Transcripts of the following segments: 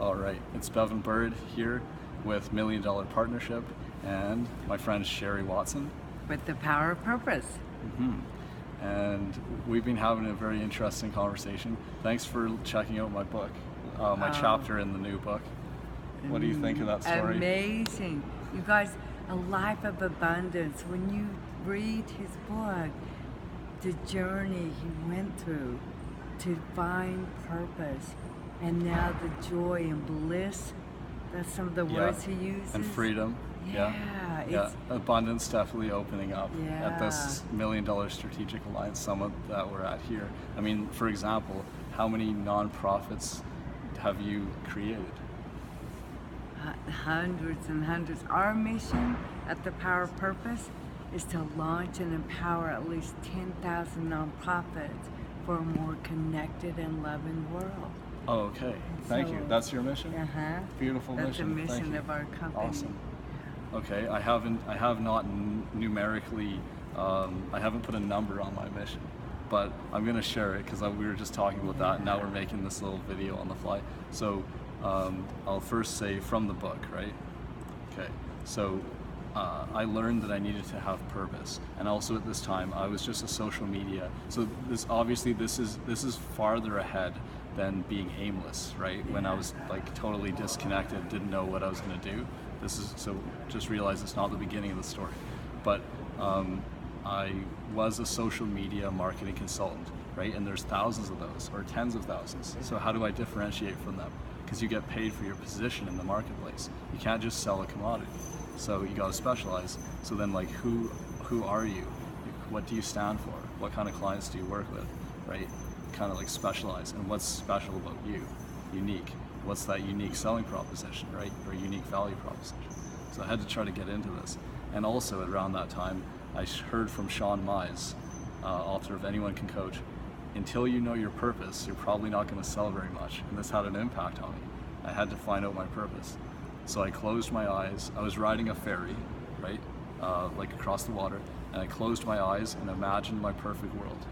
All right, it's Bevan Bird here with Million Dollar Partnership and my friend Sherry Watson. With the power of purpose. And we've been having a very interesting conversation. Thanks for checking out my book, my chapter in the new book. What do you think of that story? Amazing. You guys, A Life of Abundance. When you read his book, the journey he went through to find purpose, and now the joy and bliss, that's some of the words he uses. And freedom. Yeah. Abundance definitely opening up at this $1 Million Strategic Alliance Summit that we're at here. I mean, for example, how many nonprofits have you created? Hundreds and hundreds. Our mission at the Power of Purpose is to launch and empower at least 10,000 nonprofits for a more connected and loving world. Oh, okay. Thank you. That's your mission? Beautiful mission. That's the mission of our company. Awesome. Okay, I have not numerically, I haven't put a number on my mission, but I'm going to share it because we were just talking about that, and now we're making this little video on the fly. So I'll first say from the book, right? Okay, so I learned that I needed to have purpose, and also at this time I was just a social media. So this is farther ahead than being aimless, right? When I was like totally disconnected, didn't know what I was going to do. So just realize it's not the beginning of the story, but I was a social media marketing consultant, right? And there's thousands of those, or tens of thousands. So how do I differentiate from them? Because you get paid for your position in the marketplace. You can't just sell a commodity. So you gotta specialize. So then, like, who are you? What do you stand for? What kind of clients do you work with, right? Kind of like specialize. And what's special about you? Unique. What's that unique selling proposition, right? Or unique value proposition. So I had to try to get into this. And also around that time, I heard from Sean Mize, author of Anyone Can Coach, until you know your purpose, you're probably not going to sell very much. And this had an impact on me. I had to find out my purpose. So I closed my eyes. I was riding a ferry, right? Like across the water. And I closed my eyes and imagined my perfect world.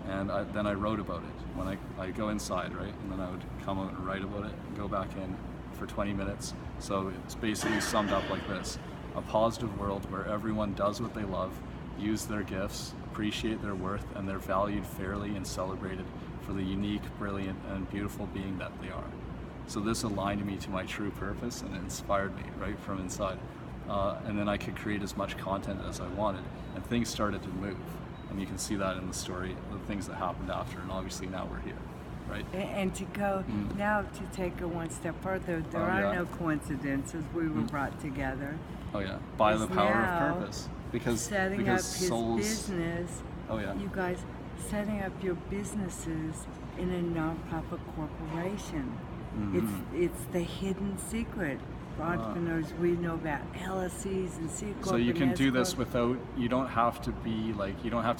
And then I wrote about it. When I go inside, right? And then I would come out and write about it, and go back in for 20 minutes. So it's basically summed up like this: a positive world where everyone does what they love, use their gifts, appreciate their worth, and they're valued fairly and celebrated for the unique, brilliant, and beautiful being that they are. So this aligned me to my true purpose, and it inspired me right from inside. And then I could create as much content as I wanted, and things started to move. And you can see that in the story, the things that happened after, and obviously now we're here, right? And to go, now to take it one step further, there are no coincidences. We were brought together. Oh yeah, by the power of purpose. Setting up his business, you guys, setting up your businesses in a nonprofit corporation. It's the hidden secret. For entrepreneurs, we know about LLCs and C Corp. So you can do this without, you don't have to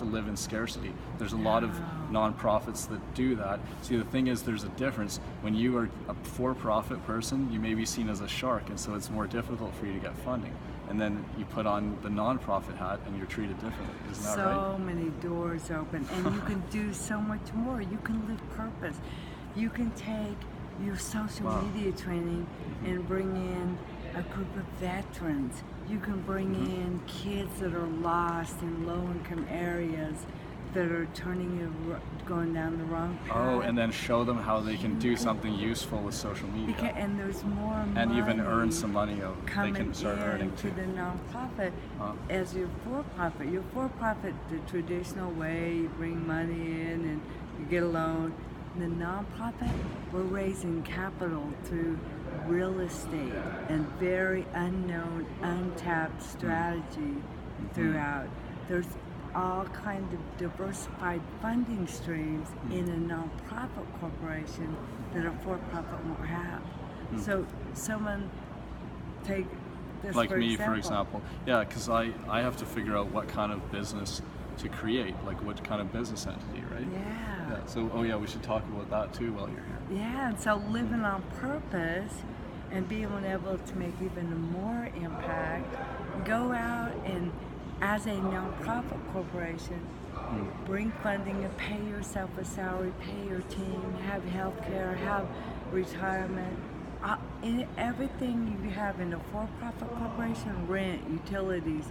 live in scarcity. There's a lot of nonprofits that do that. See, the thing is, there's a difference. When you are a for-profit person, you may be seen as a shark, and so it's more difficult for you to get funding. And then you put on the nonprofit hat and you're treated differently. Isn't that right? So many doors open, and you can do so much more. You can live purpose. You can take your social media training and bring in a group of veterans. You can bring in kids that are lost in low-income areas that are going down the wrong path. Oh, and then show them how they can do something useful with social media. And there's more money. And even earn some money. They can start earning too. To the nonprofit as your for-profit. Your for-profit, the traditional way, you bring money in and you get a loan. The nonprofit, we're raising capital through real estate and very unknown, untapped strategy throughout. There's all kinds of diversified funding streams in a nonprofit corporation that a for-profit won't have. So someone take this like me, for example. Yeah, because I have to figure out what kind of business to create, like what kind of business entity, right? Yeah. So, we should talk about that too while you're here. Yeah, and so living on purpose and being able to make even more impact, go out and, as a nonprofit corporation, bring funding and pay yourself a salary, pay your team, have health care, have retirement, Everything you have in a for-profit corporation, rent, utilities,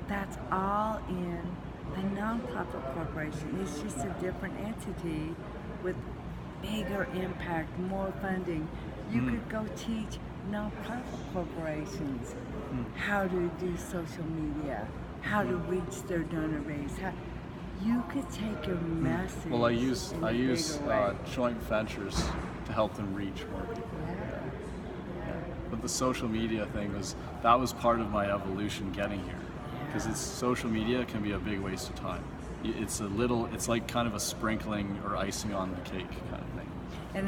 that's all in a nonprofit corporation. It's just a different entity with bigger impact, more funding. You could go teach nonprofit corporations how to do social media, how to reach their donor base. You could take your message. Well, I use in a bigger way. joint ventures to help them reach more people. Yeah. But the social media thing was part of my evolution getting here, because it's social media can be a big waste of time. It's like kind of a sprinkling or icing on the cake kind of thing. And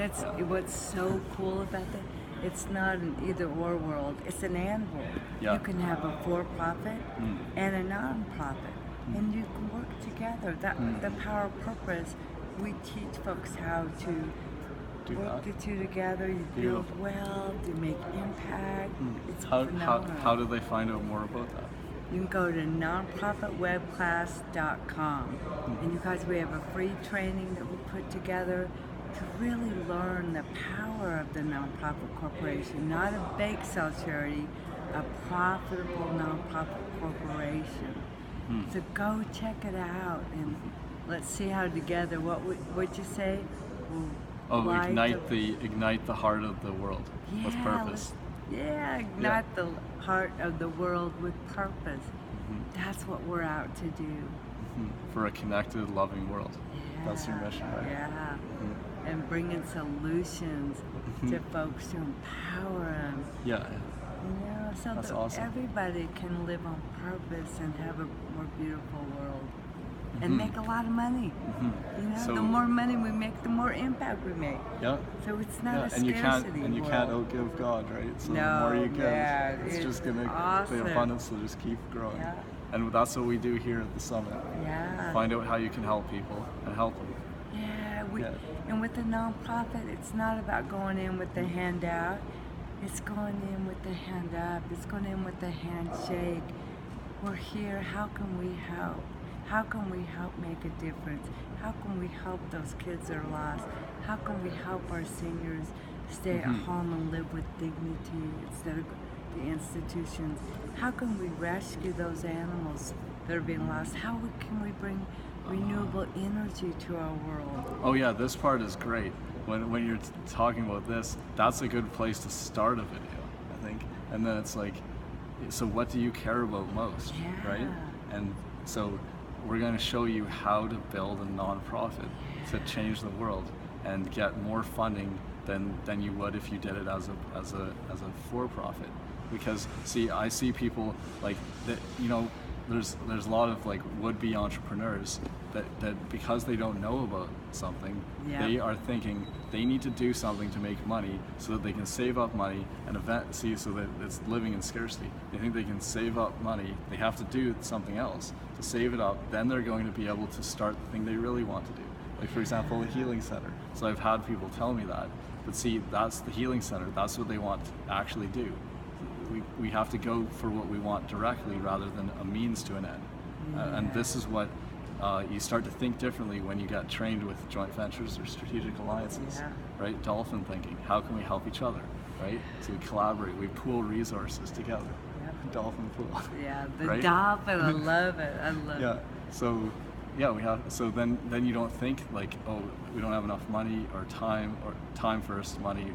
what's so cool about that, it's not an either or world, it's an and world. Yeah. You can have a for-profit and a non-profit, and you can work together. The power of purpose, we teach folks how to work the two together. You build Beautiful. wealth, you make impact. It's How phenomenal. do they find out more about that? You can go to nonprofitwebclass.com, and you guys, we have a free training that we put together to really learn the power of the nonprofit corporation, not a bake sale charity, a profitable nonprofit corporation. So go check it out, and let's see how together, what'd you say? We'll light Ignite the heart of the world with purpose. Ignite the heart of the world with purpose. That's what we're out to do. For a connected, loving world. That's your mission, right? Yeah. And bringing solutions to folks to empower them. Yeah. You know, so That's that awesome. everybody can live on purpose and have a more beautiful world. And make a lot of money. You know, So- the more money we make, the more impact we make. Yeah. So it's not a And scarcity you can't outgive God, right? So the No, more you give, yeah, it's it's just gonna awesome. the abundance will just keep growing. Yeah. And that's what we do here at the summit. Yeah. Find out how you can help people and help them. Yeah, and with the nonprofit, it's not about going in with the handout. It's going in with the hand up. It's going in with the handshake. We're here. How can we help? How can we help make a difference? How can we help those kids that are lost? How can we help our seniors stay at home and live with dignity instead of the institutions? How can we rescue those animals that are being lost? How can we bring renewable energy to our world? Oh yeah, this part is great. When you're talking about this, that's a good place to start a video, I think. And then it's like, so what do you care about most, right? And so we're going to show you how to build a nonprofit to change the world and get more funding than you would if you did it as a for-profit. Because see, I see people like that, you know, there's a lot of like would-be entrepreneurs that because they don't know about something, they are thinking they need to do something to make money so that they can save up money and so that it's living in scarcity. They think they can save up money, they have to do something else to save it up, then they're going to be able to start the thing they really want to do. Like for example, a healing center. So I've had people tell me that, but see, that's the healing center, that's what they want to actually do. We have to go for what we want directly rather than a means to an end. And this is what you start to think differently when you get trained with joint ventures or strategic alliances, right? Dolphin thinking, how can we help each other, right? So we collaborate, we pool resources together. Dolphin pool. Yeah, the right? dolphin, I love it, I love it. Yeah, so yeah, so then you don't think like, oh, we don't have enough money or time first, money,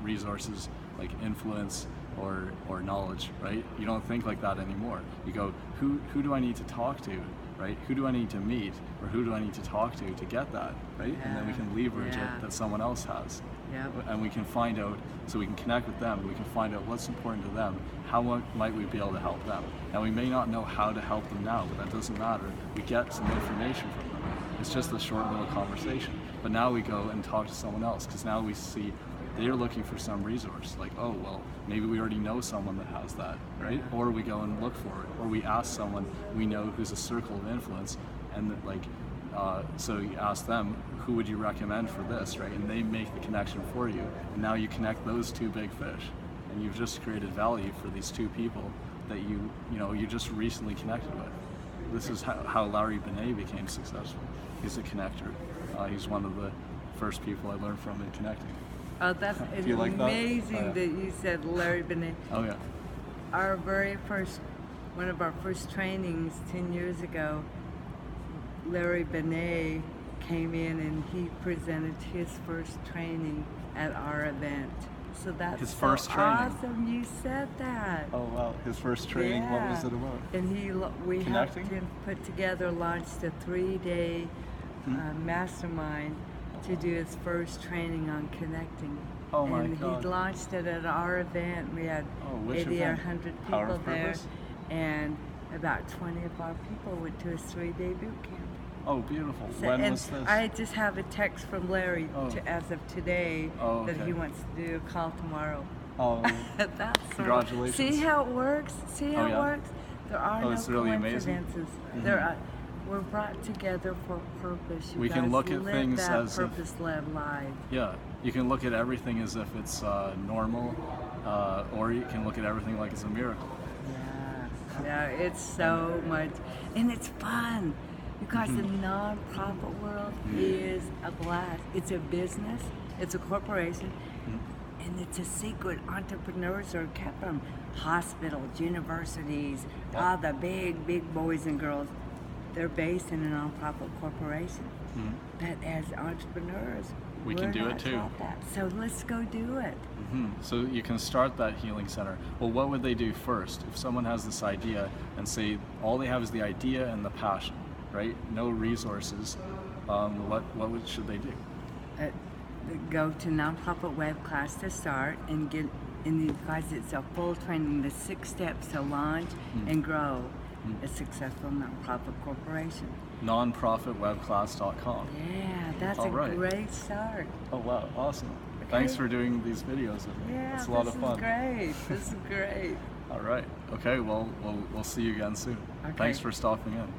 resources, like influence, or knowledge, right? You don't think like that anymore. You go, who do I need to talk to, right? Who do I need to meet, or who do I need to talk to get that, right? And then we can leverage it that someone else has. And we can find out, so we can connect with them, we can find out what's important to them, how might we be able to help them. Now we may not know how to help them now, but that doesn't matter. We get some information from them. It's just a short little conversation. But now we go and talk to someone else, because now we see they're looking for some resource, like, oh, well, maybe we already know someone that has that, right? Or we go and look for it, or we ask someone we know who's a circle of influence, and that, like, so you ask them, who would you recommend for this, right? And they make the connection for you, and now you connect those two big fish, and you've just created value for these two people that you just recently connected with. This is how Larry Benet became successful. He's a connector. He's one of the first people I learned from in connecting. Oh, that's Do you like that? amazing that you said Larry Benet. Oh yeah. Our very first, one of our first trainings 10 years ago, Larry Benet came in and he presented his first training at our event. So that's His first so training. awesome you said that. Oh wow. His first training. What was Yeah. it about? And we helped Connecting? him put together, launched a 3-day mastermind to do his first training on connecting. Oh my and God. he launched it at our event. We had Oh, which 80 or event? 100 Power people of there, Purpose? and about 20 of our people went to his 3-day boot camp. Oh, beautiful. So- When and was this? I just have a text from Larry Oh. as of today Oh, that he okay. wants to do a call tomorrow. Oh, That's so- Congratulations. See how it works? See how Oh, yeah? it works? There are Oh, no it's really amazing. coincidences. Mhm. There are, we're brought together for a purpose. You We can guys look at live things that as if- purpose-led life. yeah. You can look at everything as if it's normal, or you can look at everything like it's a miracle. Yeah, yeah, it's so much, and it's fun. Because the nonprofit world is a blast. It's a business, it's a corporation, and it's a secret. Entrepreneurs are kept from hospitals, universities, all the big boys and girls. They're based in a nonprofit corporation. But as entrepreneurs, We we're can do it not too. taught that. So let's go do it. So you can start that healing center. Well, what would they do first? If someone has this idea and say all they have is the idea and the passion, right? No resources. Should they do? Go to nonprofit web class to start and get in the guys. It's a full training, the 6 steps to launch and grow a successful nonprofit corporation. Nonprofitwebclass.com. Yeah, that's All a right. great start. Oh wow, awesome. Okay. Thanks for doing these videos with me. Yeah, It's a lot this of fun. is great. This is great. All right. Okay, well, we'll see you again soon. Okay. Thanks for stopping in.